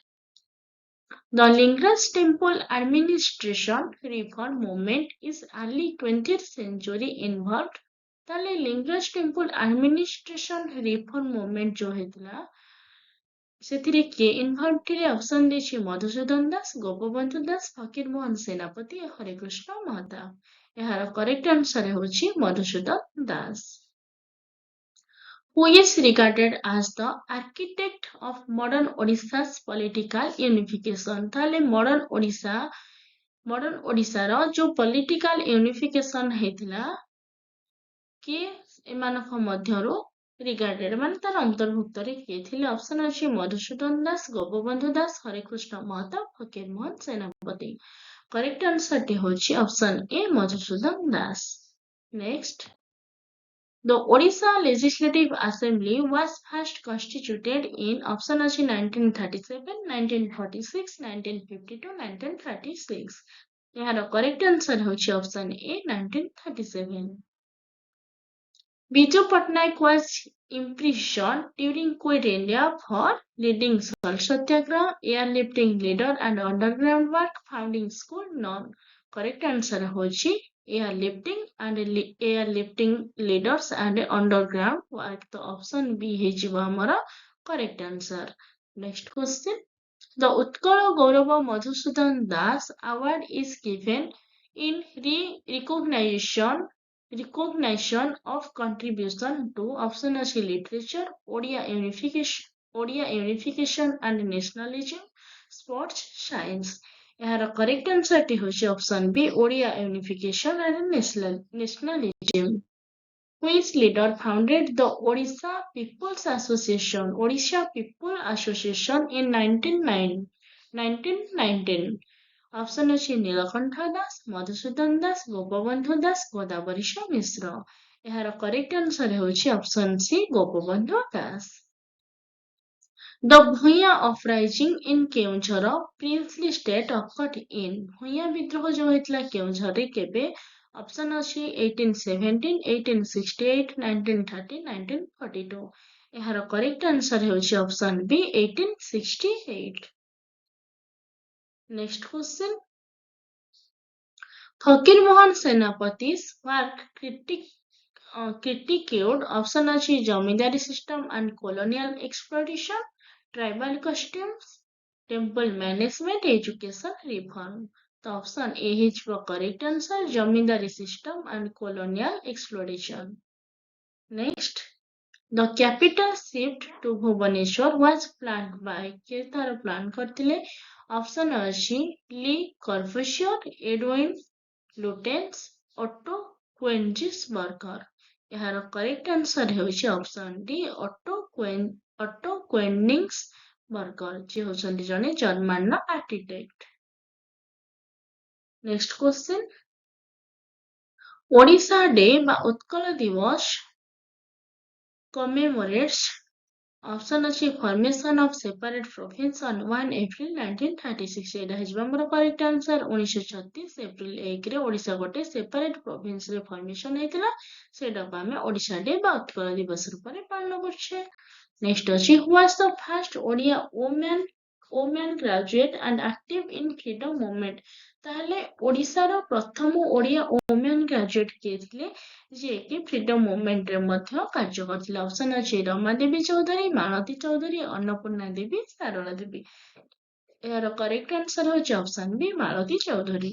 the Lingraj temple administration reform movement is early 20th century involved. ତାହେଲେ Lingraj temple administration reform movement जो ହେଇଥିଲା ସେଥିରେ କିଏ involve ଥିଲେ option ଦେଇଛି ମଧୁସୂଦନ ଦାସ, ଗୋପବନ୍ଧୁ ଦାସ, ଫକୀର ମୋହନ ସେନାପତି, ହରେକୃଷ୍ଣ ମହତାବ। ଏହାର କରେକ୍ଟ ଆନ୍ସର ହେଉଛି Madhusudan Das. Who is regarded as the architect of modern Odisha's political unification? ତାହେଲେ modern ଓଡ଼ିଶାର ଯୋଉ political unification ହେଇଥିଲା କିଏ ଏମାନଙ୍କ ମଧ୍ୟରୁ ରିଗାର୍ଡେଡ ମାନେ ତାର ଅନ୍ତର୍ଭୁକ୍ତରେ କିଏ ଥିଲେ? ଅପସନ ଅଛି ମଧୁସୂଦନ ଦାସ, ଗୋପବନ୍ଧୁ ଦାସ, ହରେକୃଷ୍ଣ ମହତାବ, ଫକୀର ମୋହନ ସେନାପତି। କରେକ୍ଟ ଆନ୍ସର ଟି ହେଉଛି option A Madhusudan Das. Next, the Odisha Legislative Assembly was first constituted in option ଅଛି 1937, 1946, 1952, 1936. ଏହାର କରେକ୍ଟ ଆନ୍ସର ହେଉଛି option A 1937. Biju Patnaik was imprisoned during Quit India for leading salt satyagraha, airlifting leader and underground work, founding school non. Correct answer होची airlifting leaders and underground work. तो option B ହେଇଯିବ ଆମର correct answer. Next question. The Utkala Gaurava Madhusudan Das Award is given in recognition of contribution to option अछि literature, Odia unification and nationalism, sports, science. ଏହାର correct answer ଟି ହେଉଛି option B Odia unification and nationalism. Which leader founded the Odisha People's Association, Odisha People Association in 1919? Option अछि नीलकंठ दास, मधुसूदन दास, गोपबंधु दास, गोदावरीश मिश्र। ଏହାର correct answer ହେଉଛି option C Gopabandhu Das. The Bhuya uprising in Keonjhar princely state occurred in Bhuyan ବିଦ୍ରୋହ ଯୋଉ ହେଇଥିଲା କେଉଁଝରରେ କେବେ? Option ଅଛି 1817, 1868, 1930, 1942. ଏହାର करेक्ट आंसर ହେଉଛି option B 1868. Next question. Fakir Mohan Senapati's work critiqued option अछि जमींदारी system and colonial exploitation, tribal customs, temple management, education reform. तो option A ହେଇଯିବ correct answer zamindari system and colonial exploitation. Next, the capital shift to Bhubaneswar was planned by କିଏ ତାର plan କରିଥିଲେ? Option अछि ली कर्बुसियर, Edwin लुटेन्स, Otto Koenigsberger. ଏହାର correct answer ହେଉଛି option D Otto Koenigsberger ଯିଏ ହେଉଛନ୍ତି ଜଣେ ଜର୍ମାନର architect. Next question, Odisha day ବା ଉତ୍କଳ ଦିବସ commemorates ऑप्शन अच्छी formation of separate province on 1 April 1936 एटा हेजबा हमर करेक्ट आंसर 1936 एप्रिल 1 रे ओडिशा गोटे सेपरेट प्रोविंस रे फॉर्मेशन हेतिला सेटा को हमें ओडिशा डे बा उत्कल दिवस रूप रे पालन करछे नेक्स्ट अछि who was the first Odia women graduate and active in freedom movement ताहले ओडिशा रो प्रथम ओडिया वुमेन ग्रेजुएट के थिले जे कि फ्रीडम मूवमेंट रे मध्य कार्य करथिले ऑप्शन अछि रमा देवी चौधरी मालती चौधरी अन्नपूर्णा देवी सारला देवी यार करेक्ट आंसर होची option B Malati Choudhury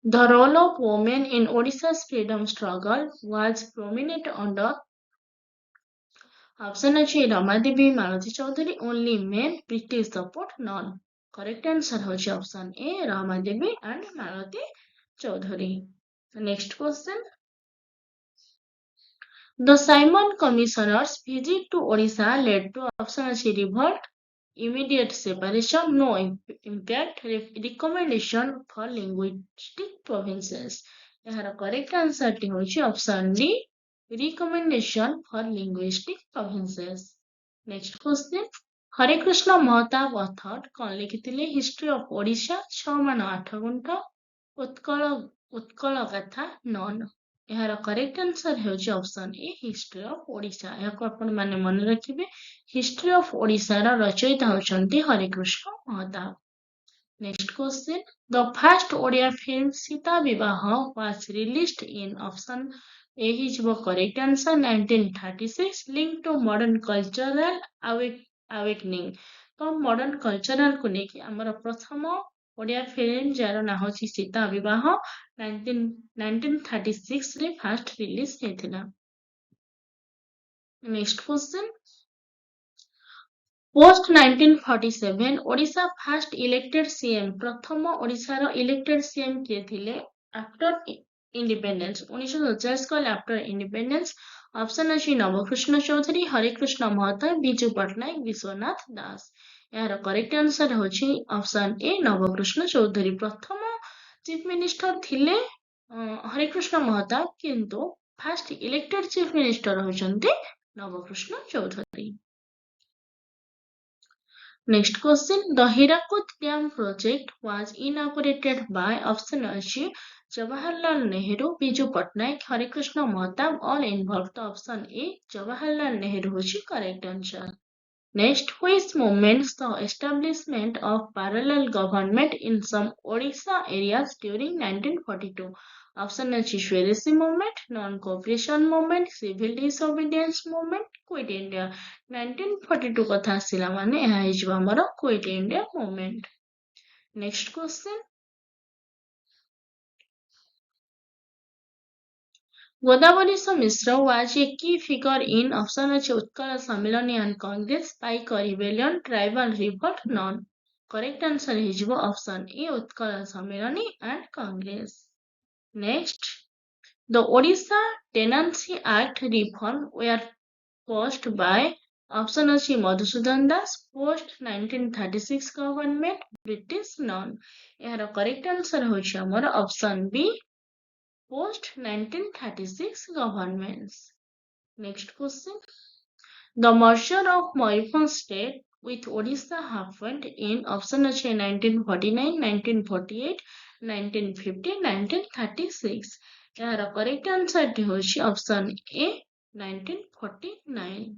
The role of women in Odisha's freedom struggle was prominent under option अछि Rama Devi Malati Choudhury only men British support none correct answer होची option A Rama Devi and Malati Choudhury next question The Simon Commissioner's visit to Odisha led to option अछि revolt, immediate separation, no impact, recommendation for linguistic provinces. यार correct answer T होची option D, recommendation for linguistic provinces. Next question. हरे कृष्ण महताब अथर कौन लिखिथिले history of Odisha 6 मान 8 गुंठ Utkal Utkal Gatha none यार correct answer हेउची option A history of Odisha याको आपण माने मन रखिबे हिस्ट्री ऑफ ओडिशा रा रचयिता होचंती Harekrushna Mahtab next question the first Odia film Sita Bibaha was released in option A is the correct answer 1936 link to modern cultural awakening तो मॉडर्न कल्चरल को नेकी हमर प्रथम ओडिया फिल्म जार ना होची सीता विवाह 1936 रे फर्स्ट रिलीज हेथिला next question post 1947 Odisha first elected CM प्रथम ओडिशा रो इलेक्टेड सीएम के थिले आफ्टर इंडिपेंडेंस 1947 कल आफ्टर इंडिपेंडेंस ऑप्शन अछि नवकृष्ण चौधरी हरिकृष्ण महतो बिजू पटनायक विश्वनाथ दास यार करेक्ट आंसर होची ऑप्शन ए नवकृष्ण चौधरी प्रथम चीफ मिनिस्टर थिले हरिकृष्ण महतो किंतु फर्स्ट इलेक्टेड चीफ मिनिस्टर होचंती Nabakrushna Choudhury Next question. The Hirakud Dam project was inaugurated by option A Jawaharlal Nehru, Biju Patnaik, Harikrishna Mahtab, all involved. The option A Jawaharlal Nehru is correct answer. Next, which movements the establishment of parallel government in some Odisha areas during 1942? Option A Swadeshi movement, non-cooperation movement, civil disobedience movement, quit India. 1942 कथा आसिला माने ଏହା ହେଇଯିବ ଆମର quit India movement. Next question. Godavari Mishra was a key figure in option अछि Utkala Samilani and Congress, Paika Rebellion, Tribal Revolt, none. Correct answer ହେଇଯିବ option A Utkala Samilani and Congress. Next, the Odisha Tenancy Act reform were passed by option अछि Madhusudan Das, post 1936 government, British none. यार correct answer होछि हमर option B post 1936 governments. Next question. The merger of Mayurbhanj state with Odisha happened in option अछि 1949, 1948, 1950, 1936. यार correct answer टी होछि option A 1949.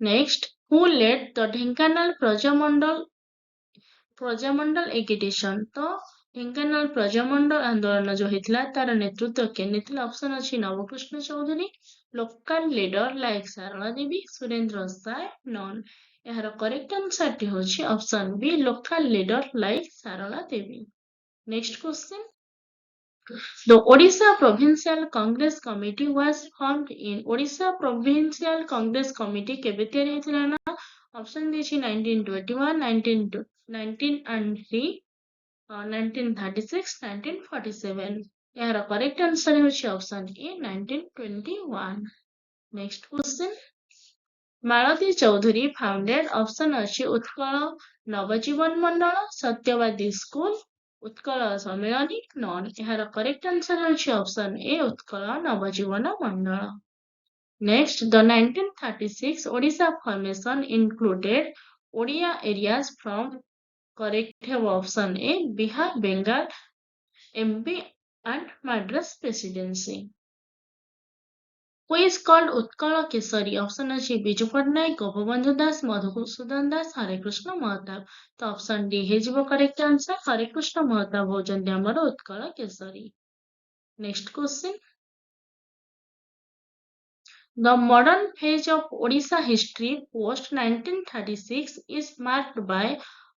Next, who led the Dhenkanal Prajamandal agitation? तो ढेंकानाल प्रजामंडल आंदोलन जो हेतला तार नेतृत्व के नेतला ऑप्शन अछि Nabakrushna Choudhury local leader like Sarala Devi Surendra Sai none यार करेक्ट आंसर टी होछि option B local leader like Sarala Devi next question The Odisha Provincial Congress Committee was formed in Odisha Provincial Congress Committee केबे तयारी हेतला ना ऑप्शन देछि 1921 19 and 3 1936 1947 यार करेक्ट आंसर होछि option A 1921 next question Malati Choudhury founded option अछि उत्कल नवजीवन मंडल सत्यवादी स्कूल ଉତ୍କଳ ସମ୍ମିଳନୀ ନନ୍। ଏହାର correct answer ହେଉଛି option A Utkal Nabajeeban Mandal. Next, the 1936 Odisha formation included Odia areas from correct have option A Bihar, Bengal, MP and Madras Presidency. Who is called Utkala Kesari? Option ଅଛି ବିଜୁ ପଟ୍ଟନାୟକ, ଗୋପବନ୍ଧୁ ଦାସ, ମଧୁସୂଦନ ଦାସ, ହରେକୃଷ୍ଣ ମହତାବ। ତ option D ହେଇଯିବ correct answer. Harekrushna Mahtab ହଉଛନ୍ତି ଆମର Utkal Keshari. Next question, the modern phase of Odisha history post 1936 is marked by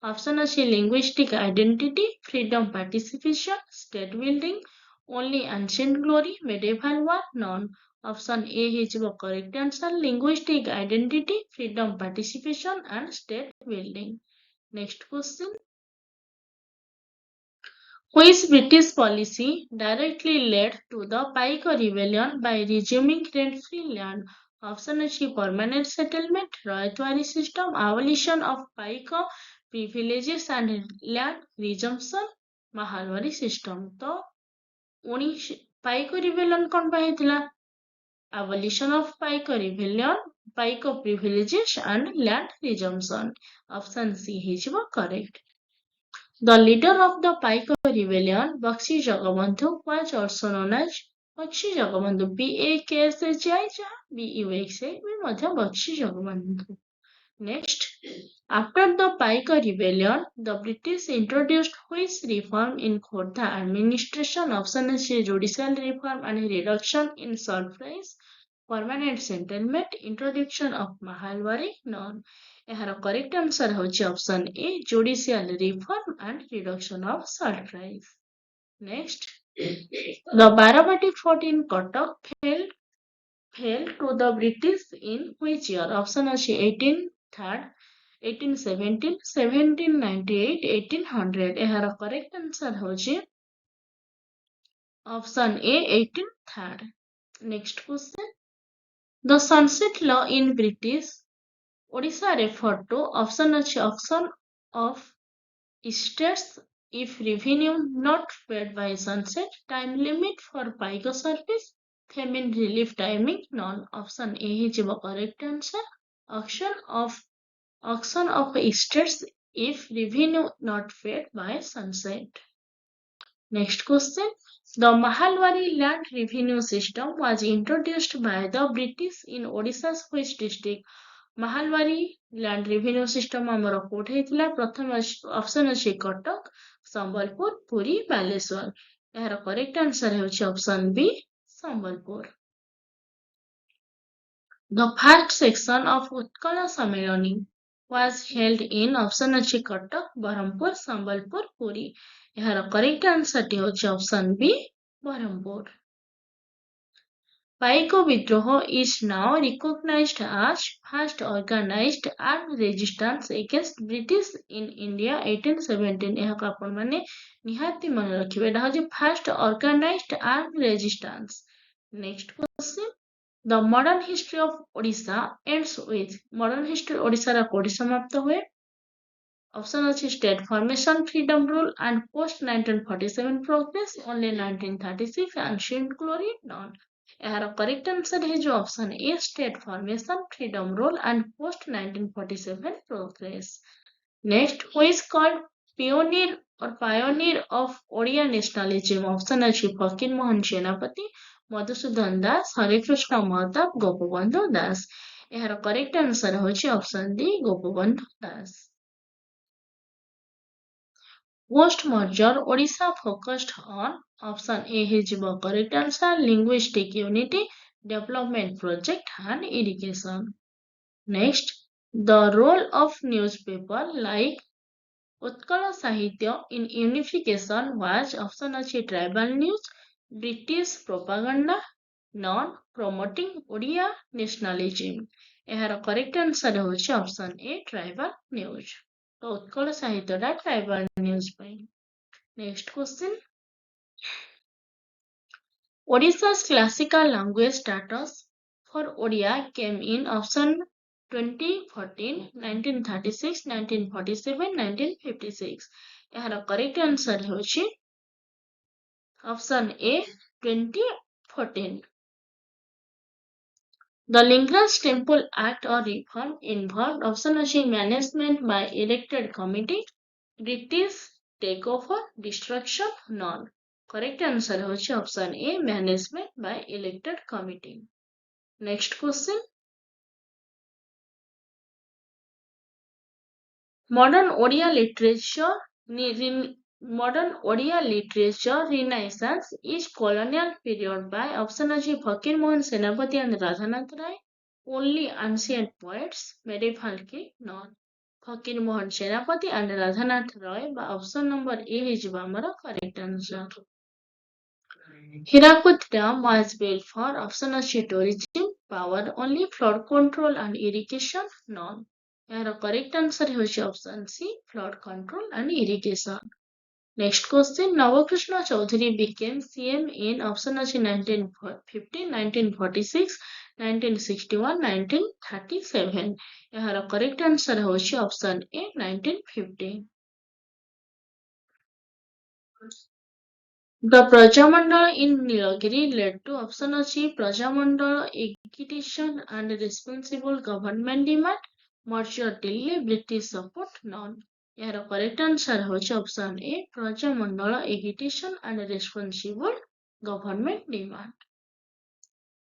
option ଅଛି linguistic identity, freedom participation, state building, only ancient glory, medieval war, none. Option A ହେଇଯିବ correct answer, linguistic identity, freedom participation and state building. Next question, which British policy directly led to the Pike Rebellion by resuming rent-free land? Option ଅଛି permanent settlement, royalty system, abolition of Pike privileges and land resumption, Mahalwari system. ତ ପାଇକ rebellion କଣ ପାଇଁ ହେଇଥିଲା? Abolition of Pike rebellion, Pike privileges and land resumption. Option C ହେଇଯିବ correct. The leader of the Pike rebellion, Bakshi Jagabandhu, was also known as Bakshi Jagabandhu. BAKSHI ଯାହା BUXA ବି ମଧ୍ୟ Bakshi Jagabandhu. Next, after the Pike rebellion, the British introduced which reform in Khordha administration? Option is judicial reform and reduction in salt price, permanent settlement, introduction of Mahalwari, none. ଏହାର correct answer ହେଉଛି option A judicial reform and reduction of salt price. Next, the Barabati fort in Cuttack fell to the British in which year? Option ଅଛି 1803, 1817, 1798, 1800. ଏହାର correct answer ହେଉଛି option A 1803. Next question, the sunset law in British Odisha referred to option ଅଛି auction of estates if revenue not paid by sunset, time limit for Pike service, famine relief timing, none. Option A ହେଇଯିବ correct answer, auction of estates if revenue not paid by sunset. Next question, the Mahalwari land revenue system was introduced by the British in Odisha's which district? Mahalwari land revenue system ଆମର କୋଉଠି ହେଇଥିଲା? ପ୍ରଥମ option ଅଛି କଟକ, ସମ୍ବଲପୁର, ପୁରୀ, ବାଲେଶ୍ୱର। ଏହାର correct answer ହେଉଛି option B Sambalpur. The first section of Utkal ସମ୍ମିଳନୀ was held in option ଅଛି କଟକ, ବ୍ରହ୍ମପୁର, ସମ୍ବଲପୁର, ପୁରୀ। ଏହାର କରେକ୍ଟ ଆନ୍ସରଟି ହେଉଛି option B Brahmapur. Paiko Vidroho is now recognized as first organized armed resistance against British in India 1817. ଏହାକୁ ଆପଣମାନେ ନିହାତି ମନେ ରଖିବେ। ଏଟା ହେଉଛି first organized armed resistance. Next question, the modern history of Odisha ends with modern history ଓଡ଼ିଶାର କୋଉଠି ସମାପ୍ତ ହୁଏ? Option ଅଛି state formation, freedom rule and post 1947 progress, only 1936 ancient glory, none. ଏହାର correct answer ହେଇଯିବ option A state formation, freedom rule and post 1947 progress. Next, who is called pioneer of Odia nationalism? Option ଅଛି ଫକୀର ମୋହନ ସେନାପତି, ମଧୁସୂଦନ ଦାସ, ହରେକୃଷ୍ଣ ମହତାବ, ଗୋପବନ୍ଧୁ ଦାସ। ଏହାର correct answer ହେଉଛି option D Gopabandhu Das. Post-merger Odisha focused on option A ହେଇଯିବ correct answer, linguistic unity, development project and irrigation. Next, the role of newspaper like Utkala Sahitya in unification was option ଅଛି tribal news, British propaganda, non promoting Odia nationalism. ଏହାର correct answer ହେଉଛି option A tribal news. ତ Utkal ସାହିତ୍ୟଟା tribal news ପାଇଁ। Next question, Odisha's classical language status for Odia came in option 2014, 1936, 1947, 1956. यार correct answer होची option A 2014. The Lingraj Temple Act or reform involved option अछि management by elected committee, British takeover, destruction, none. Correct answer होछि option A management by elected committee. Next question. Modern Odia literature renaissance is colonial period by option अछि फकीर मोहन सेनापति and Radhanath Rai. Only ancient poets, medieval king, none. फकीर मोहन सेनापति and Radhanath राय बा option number A ହେଇଯିବ ଆମର correct answer. Hirakud Dam was built for option अछि tourism, power only, flood control and irrigation, none. यार correct answer होछि option C, flood control and irrigation. Next question. Navakrishna Chaudhary became CM in option अछि 1950, 1946, 1961, 1937. यार correct answer होछि option A 1950. The Prajamandala in Nilagiri led to option अछि Prajamandala agitation and responsible government demand, merger Delhi, British support, none. यार correct answer होछि option A Prajamandala agitation and responsible government demand.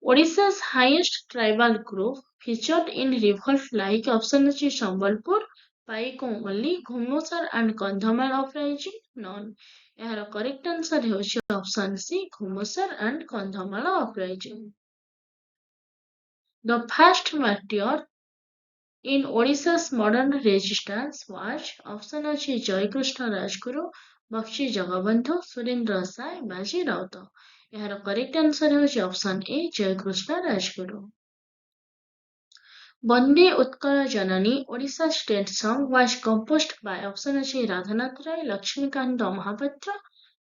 Odisha's highest tribal group featured in revolt like option अछि Sambalpur, Paikongoli, Ghumosar and Kandhamal uprising, none. यार correct answer होछि option C Ghumosar and Kandhamala uprising. The first martyr in Odisha's modern resistance was option अछि Jaykrishna Rajguru, Bakshi Jagabandhu, Surendra Sai, Baji Rauta. यार correct answer होछि option A Jaykrishna Rajguru. Bande Utkala Janani Odisha state song was composed by option अछि Radhanath Rai, Lakshmikanta Mahapatra,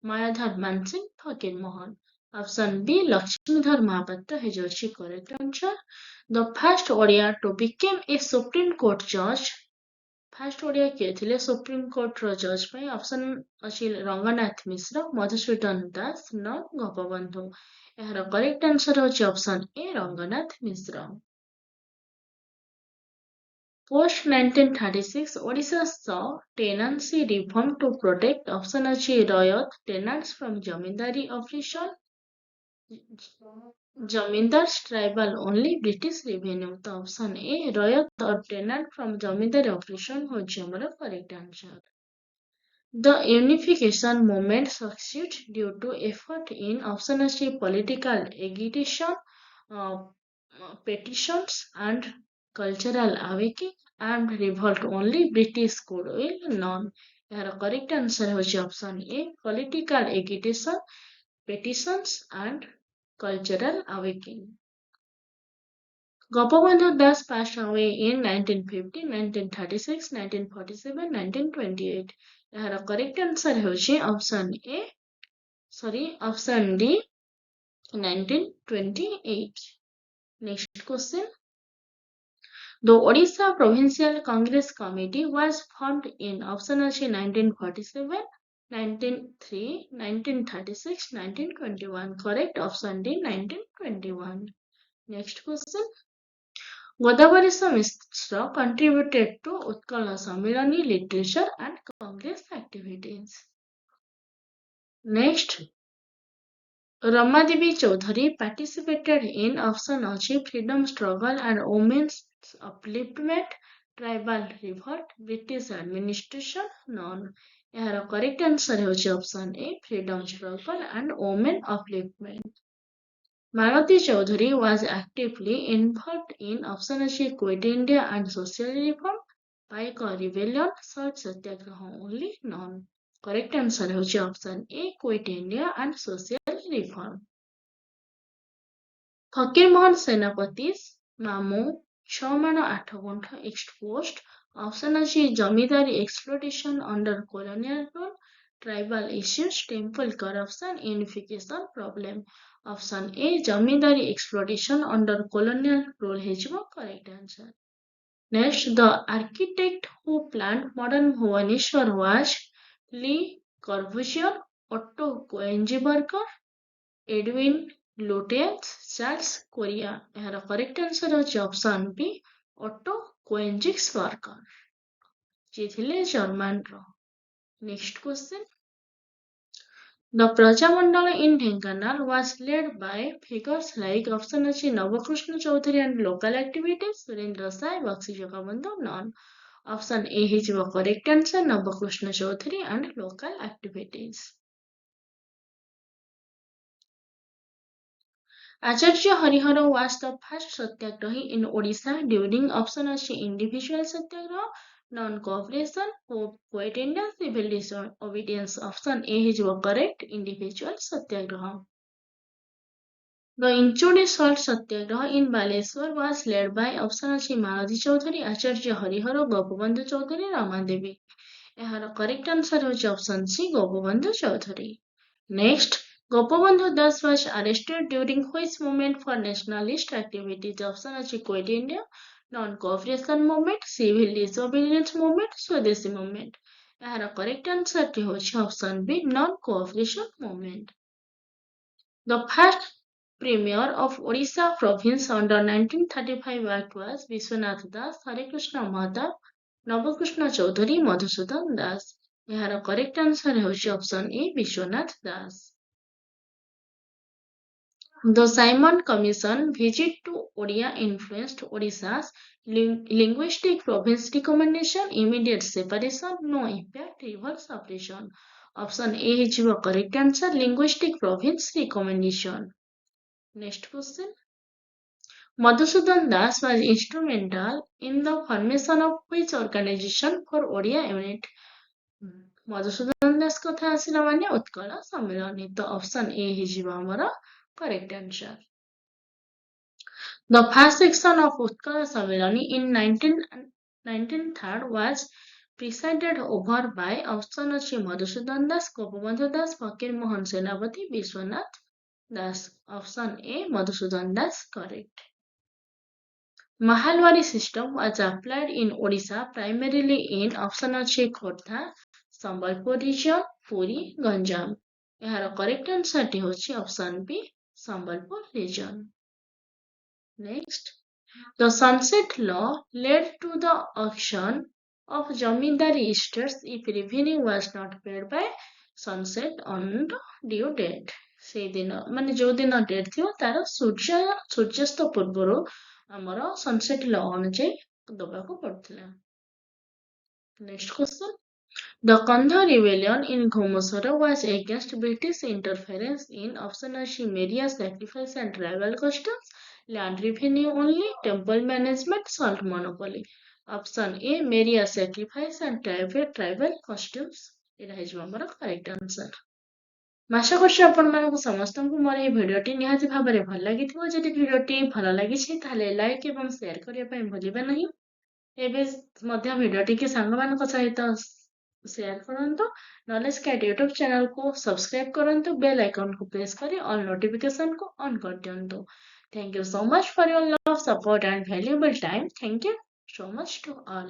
Mayadhar Mansingh, Fakir Mohan. Option B Lakshmidhar Mahapatra is correct answer. The first Odia to become a Supreme Court judge. First Odia किए ଥିଲେ Supreme Court ର judge ପାଇଁ option ଅଛି ରଙ୍ଗନାଥ ମିଶ୍ର, ମଧୁସୂଦନ ଦାସ, ନ ଗୋପବନ୍ଧୁ. ଏହାର correct answer ହେଉଛି option A Ranganath Mishra. Post 1936, Odisha saw tenancy reform to protect option अछि Rayat tenants from Jamindari oppression. Jamindars tribal only British revenue. The option A Rayat or tenant from Jamindari oppression होछि हमर correct answer. The unification movement succeeded due to effort in option अछि political agitation, petitions and cultural awakening and revolt only British goodwill, none. यार correct answer होछि option A political agitation, petitions and cultural awakening. Gopabandhu Das passed away in 1950, 1936, 1947, 1928. यार correct answer होछि option D 1928. Next question. The Odisha Provincial Congress Committee was formed in option अछि 1947, 1903, 1936, 1921. Correct option D 1921. Next question. Godavari Mishra contributed to Utkala Samilani literature and Congress activities. Next. Ramadevi Chaudhary participated in option अछि freedom struggle and women's upliftment, tribal revolt, British administration, none. यार correct answer होछि option A freedom struggle and women upliftment. Malati Chaudhary was actively involved in option अछि Quit India and social reform, Paika rebellion, Salt Satyagraha only, none. Correct answer होछि option A Quit India and social reform. Fakir Mohan Senapati's Mamu 6 ମାନ 8 ଗୁଣ୍ଠ exposed option अछि ଜମିଦାରୀ exploitation under colonial rule, tribal issues, temple corruption, unification problem. Option A zamindari exploitation under colonial rule ହେଇଯିବ correct answer. Next, the architect who planned modern Bhubaneswar was Le Corbusier, Otto Koenigsberger, Edwin Lutyens, Charles Correa. यार correct answer होची option B Otto Koenigsberger, जे थिले German रो। Next question, the Prajamandala in Dhenkanal was led by figures like option ଅଛି Nabakrushna Choudhury and local activities, Surendra Sai, Bakshi Jagabandhu, none. Option A ହେଇଯିବ correct answer, Nabakrushna Choudhury and local activities. Acharya Harihara was the first satyagrahi in Odisha during option ଅଛି individual satyagraha, non-cooperation, poet India, civil disobedience. Option A ହେଇଯିବ correct, individual satyagraha. The Inchudi Salt Satyagraha in Baleswar was led by option ଅଛି ମାଳତୀ ଚୌଧୁରୀ, ଆଚାର୍ଯ୍ୟ ହରିହର, ଗୋପବନ୍ଧୁ ଚୌଧୁରୀ, ରମାଦେବୀ। ଏହାର correct answer ହେଉଛି option C Gopabandhu Choudhury. Next, Gopabandhu Das was arrested during which movement for nationalist activities? Option ଅଛି Quit India, non-cooperation movement, civil disobedience movement, Swadeshi movement। ଏହାର correct answer ଟି ହେଉଛି option B non-cooperation movement। The first Premier of Odisha province under 1935 Act was Vishwanath Das, Hare Krishna Mahatab, Navakrishna Chaudhary, Madhusudan Das। ଏହାର correct answer ହେଉଛି option A Vishwanath Das। The Simon Commission visit to Odia influenced Odisha's linguistic province recommendation, immediate separation, no impact, reverse separation। Option A ହେଇଯିବ correct answer, linguistic province recommendation। Next question. Madhusudan Das was instrumental in the formation of which organization for Odia unit? Madhusudan Das କଥା ଆସିଲା ମାନେ ଉତ୍କଳ ସମ୍ମିଳନୀ, ତ option A ହେଇଯିବ ଆମର correct answer। The first section of Utkala Sammelani in 1903 was presided over by option ଅଛି Madhusudan Das, Gopabandhu Das, Fakir Mohan Senapati, Vishwanath Das। Option A Madhusudan Das correct। Mahalwari system was applied in Odisha primarily in option ଅଛି Khordha, Sambalpur region, Puri, Ganjam। ଏହାର correct answer ଟି ହେଉଛି option B Sambalpur region। Next, the Sunset Law led to the auction of Jamindari estates if revenue was not paid by sunset on the due date। ସେଇଦିନ ମାନେ ଯୋଉ ଦିନ date ଥିବ ତାର ସୂର୍ଯ୍ୟାସ୍ତ ପୂର୍ବରୁ ଆମର ସନସେଟ୍ ଲ ଅନୁଯାୟୀ ଦବାକୁ ପଡୁଥିଲା। Next question. The Kandha rebellion in Ghumusara was against British interference in option ଅଛି Meria sacrifice and tribal customs, land revenue only, temple management, salt monopoly। Option A Meria sacrifice and tribal customs ଏଇଟା ହେଇଯିବ ଆମର correct answer। ଆଶା କରୁଛି ଆପଣମାନଙ୍କୁ ସମସ୍ତଙ୍କୁ ମୋର ଏହି ଭିଡିଓଟି ନିହାତି ଭାବରେ ଭଲ ଲାଗିଥିବ। ଯଦି ଭିଡିଓଟି ଭଲ ଲାଗିଛି ତାହେଲେ ଲାଇକ୍ ଏବଂ ସେୟାର କରିବା ପାଇଁ ଭୁଲିବେ ନାହିଁ। ଏବେ ମଧ୍ୟ ଭିଡିଓଟିକୁ ସାଙ୍ଗମାନଙ୍କ ସହିତ ସେୟାର କରନ୍ତୁ। ନଲେଜ କ୍ୟାଟ୍ ୟୁଟ୍ୟୁବ ଚ୍ୟାନେଲକୁ ସବସ୍କ୍ରାଇବ କରନ୍ତୁ, ବେଲ୍ ଆଇକନକୁ ପ୍ରେସ୍ କରି ଅଲ୍ ନୋଟିଫିକେସନକୁ ଅନ୍ କରିଦିଅନ୍ତୁ। Thank you so much for your love, support and valuable time. Thank you so much to all.